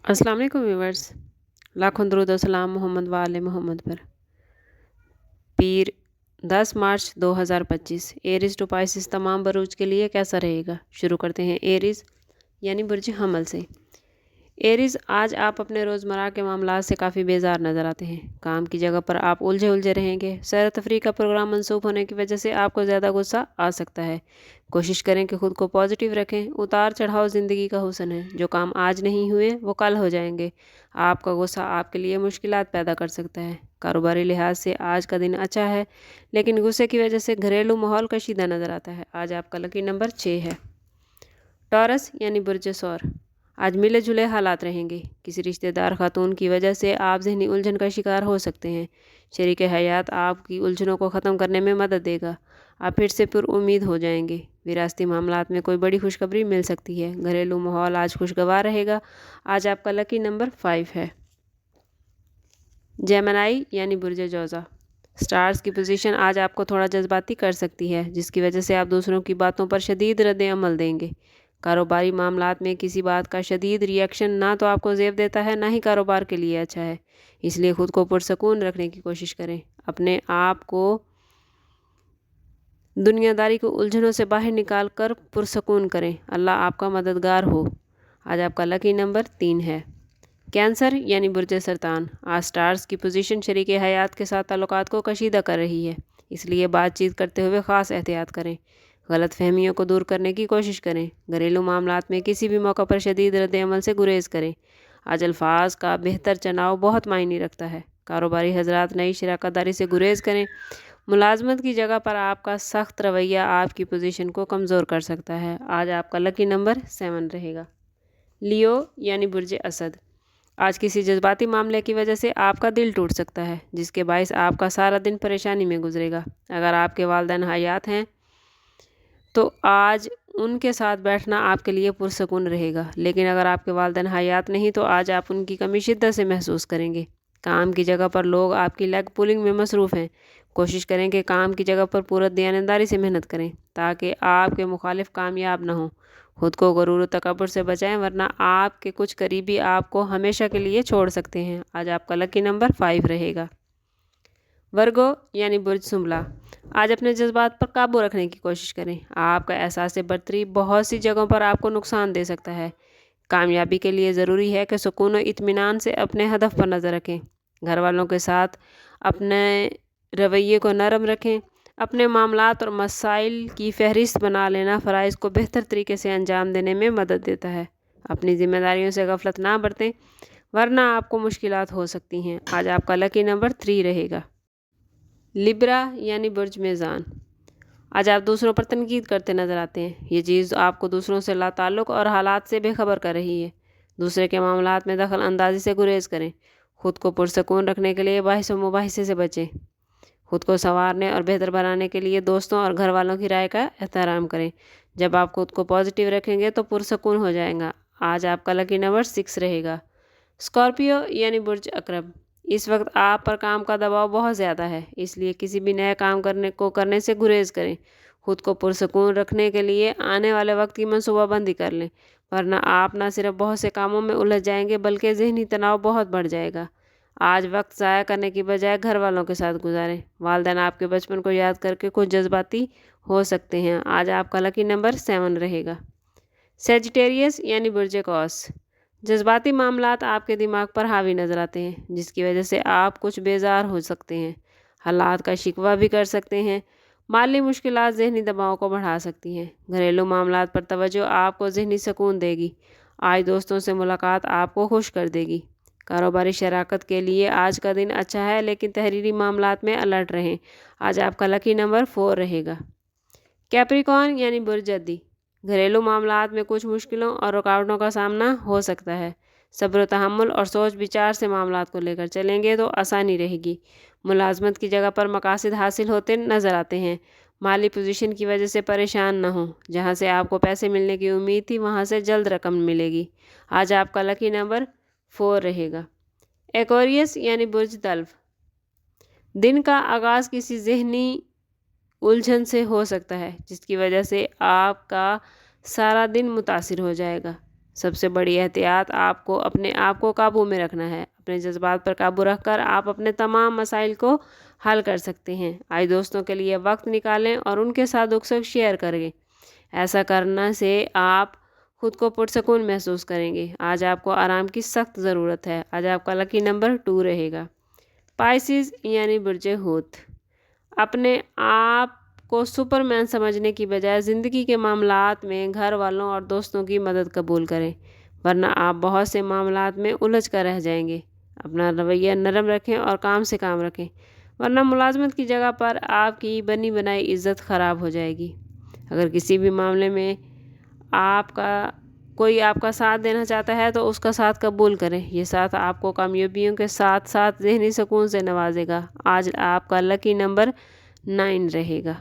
अस्सलाम वालेकुम व्यूवर्स। लाखों दरूद और सलाम मोहम्मद वाले मोहम्मद पर। पीर 10 मार्च 2025 एरीज टू पाइसिस तमाम बरूज के लिए कैसा रहेगा। शुरू करते हैं एरीज यानी बुर्ज हमल से। एरीज, आज आप अपने रोज़मर्रा के मामलों से काफ़ी बेजार नज़र आते हैं। काम की जगह पर आप उलझे उलझे रहेंगे। सैर तफरीह का प्रोग्राम मनसूख होने की वजह से आपको ज़्यादा गुस्सा आ सकता है। कोशिश करें कि खुद को पॉजिटिव रखें। उतार चढ़ाव ज़िंदगी का हुस्न है। जो काम आज नहीं हुए वो कल हो जाएंगे। आपका गुस्सा आपके लिए मुश्किलात पैदा कर सकता है। कारोबारी लिहाज से आज का दिन अच्छा है, लेकिन गुस्से की वजह से घरेलू माहौल कशीदा नज़र आता है। आज आपका लकी नंबर 6 है। टॉरस यानी बुर्ज सौर, आज मिले जुले हालात रहेंगे। किसी रिश्तेदार खातून की वजह से आप ज़हनी उलझन का शिकार हो सकते हैं। शरीक हयात आपकी उलझनों को ख़त्म करने में मदद देगा। आप फिर से पुरुम्मीद हो जाएंगे। विरासती मामलात में कोई बड़ी खुशखबरी मिल सकती है। घरेलू माहौल आज खुशगवार रहेगा। आज आपका लकी नंबर 5 है। जेमिनी यानी बुर्ज जौज़ा, स्टार्स की पोजीशन आज आपको थोड़ा जज्बाती कर सकती है, जिसकी वजह से आप दूसरों की बातों पर शदीद रद्द अमल देंगे। कारोबारी मामलात में किसी बात का शदीद रिएक्शन ना तो आपको ज़ेब देता है, ना ही कारोबार के लिए अच्छा है। इसलिए ख़ुद को पुरसकून रखने की कोशिश करें। अपने आप को दुनियादारी को उलझनों से बाहर निकाल कर पुरसकून करें। अल्लाह आपका मददगार हो। आज आपका लकी नंबर 3 है। कैंसर यानी बुर्ज सरतान, आज स्टार्स की पोजीशन शरीक हयात के साथ ताल्लुकात को कशीदा कर रही है। इसलिए बातचीत करते हुए ख़ास एहतियात करें। गलत फहमियों को दूर करने की कोशिश करें। घरेलू मामलात में किसी भी मौका पर शदीद रद्द अमल से गुरेज करें। आज अल्फाज का बेहतर चुनाव बहुत मायने रखता है। कारोबारी हजरात नई शराकतदारी से गुरेज करें। मुलाजमत की जगह पर आपका सख्त रवैया आपकी पोजीशन को कमज़ोर कर सकता है। आज आपका लकी नंबर 7 रहेगा। लियो यानी बुर्ज असद, आज किसी जज्बाती मामले की वजह से आपका दिल टूट सकता है, जिसके बायस आपका सारा दिन परेशानी में गुजरेगा। अगर आपके वालिदैन हयात हैं तो आज उनके साथ बैठना आपके लिए पुरसकून रहेगा, लेकिन अगर आपके वालिदैन हयात नहीं तो आज आप उनकी कमी शिद्दत से महसूस करेंगे। काम की जगह पर लोग आपकी लेग पुलिंग में मसरूफ़ हैं। कोशिश करें कि काम की जगह पर पूरा दयानतदारी से मेहनत करें, ताकि आपके मुखालिफ कामयाब ना हो। खुद को गुरूर और तकब्बुर से बचाएं, वरना आपके कुछ करीबी आपको हमेशा के लिए छोड़ सकते हैं। आज आपका लकी नंबर 5 रहेगा। वर्गो यानी बुर्ज सुंबला, आज अपने जज्बात पर काबू रखने की कोशिश करें। आपका एहसास बरतरी बहुत सी जगहों पर आपको नुकसान दे सकता है। कामयाबी के लिए ज़रूरी है कि सुकून और इत्मीनान से अपने हदफ पर नज़र रखें। घर वालों के साथ अपने रवैये को नरम रखें। अपने मामलात और मसाइल की फहरिस्त बना लेना फ़राइज़ को बेहतर तरीके से अंजाम देने में मदद देता है। अपनी ज़िम्मेदारियों से गफलत ना बरतें, वरना आपको मुश्किलात हो सकती हैं। आज आपका लकी नंबर 3 रहेगा। लिब्रा यानी बुर्ज मेज़ान, आज आप दूसरों पर तनकीद करते नज़र आते हैं। ये चीज़ आपको दूसरों से लाताल्लुक़ और हालात से बेखबर कर रही है। दूसरे के मामलात में दखल अंदाजी से गुरेज करें। ख़ुद को पुरसकून रखने के लिए बहस व मुबाहिसे से बचें। खुद को संवारने और बेहतर बनाने के लिए दोस्तों और घर वालों की राय का एहतराम करें। जब आप खुद को पॉजिटिव रखेंगे तो पुरसकून हो जाएगा। आज आपका लकी नंबर 6 रहेगा। स्कॉर्पियो यानी बुर्ज अकरब, इस वक्त आप पर काम का दबाव बहुत ज़्यादा है, इसलिए किसी भी नए काम करने से गुरेज करें। खुद को पुरसकून रखने के लिए आने वाले वक्त की मनसूबाबंदी कर लें, वरना आप न सिर्फ बहुत से कामों में उलझ जाएंगे, बल्कि ज़हनी तनाव बहुत बढ़ जाएगा। आज वक्त ज़ाया करने की बजाय घर वालों के साथ गुजारें। वालिदैन आपके बचपन को याद करके कुछ जज्बाती हो सकते हैं। आज आपका लकी नंबर 7 रहेगा। सेजिटेरियस यानी बुर्ज कौस, जज्बाती मामलात आपके दिमाग पर हावी नज़र आते हैं, जिसकी वजह से आप कुछ बेजार हो सकते हैं। हालात का शिकवा भी कर सकते हैं। माली मुश्किलात ज़हनी दबाव को बढ़ा सकती हैं। घरेलू मामलात पर तवज्जो आपको ज़हनी सुकून देगी। आज दोस्तों से मुलाकात आपको खुश कर देगी। कारोबारी शराकत के लिए आज का दिन अच्छा है, लेकिन तहरीरी मामलात में अलर्ट रहें। आज आपका लकी नंबर 4 रहेगा। कैप्रिकॉर्न यानी बुर्ज जद्दी, घरेलू मामलात में कुछ मुश्किलों और रुकावटों का सामना हो सकता है। सब्र तहम्मुल और सोच विचार से मामलात को लेकर चलेंगे तो आसानी रहेगी। मुलाजमत की जगह पर मकासद हासिल होते नज़र आते हैं। माली पोजीशन की वजह से परेशान न हो। जहां से आपको पैसे मिलने की उम्मीद थी, वहां से जल्द रकम मिलेगी। आज आपका लकी नंबर 4 रहेगा। एक्वेरियस यानी बुर्ज तल्व, दिन का आगाज़ किसी ज़हनी उलझन से हो सकता है, जिसकी वजह से आपका सारा दिन मुतासिर हो जाएगा। सबसे बड़ी एहतियात आपको अपने आप को काबू में रखना है। अपने जज्बात पर काबू रख कर आप अपने तमाम मसाइल को हल कर सकते हैं। आज दोस्तों के लिए वक्त निकालें और उनके साथ दुख सुख शेयर करें। ऐसा करने से आप खुद को पुरसकून महसूस करेंगे। आज आपको आराम की सख्त ज़रूरत है। आज आपका लकी नंबर 2 रहेगा। पाइसिस यानी बुर्ज हूत, अपने आप को सुपरमैन समझने की बजाय ज़िंदगी के मामलात में घर वालों और दोस्तों की मदद कबूल करें, वरना आप बहुत से मामलात में उलझ कर रह जाएंगे। अपना रवैया नरम रखें और काम से काम रखें, वरना मुलाजमत की जगह पर आपकी बनी बनाई इज़्ज़त ख़राब हो जाएगी। अगर किसी भी मामले में कोई आपका साथ देना चाहता है तो उसका साथ कबूल करें। ये साथ आपको कामयाबियों के साथ साथ ज़हनी सुकून से नवाजेगा। आज आपका लकी नंबर 9 रहेगा।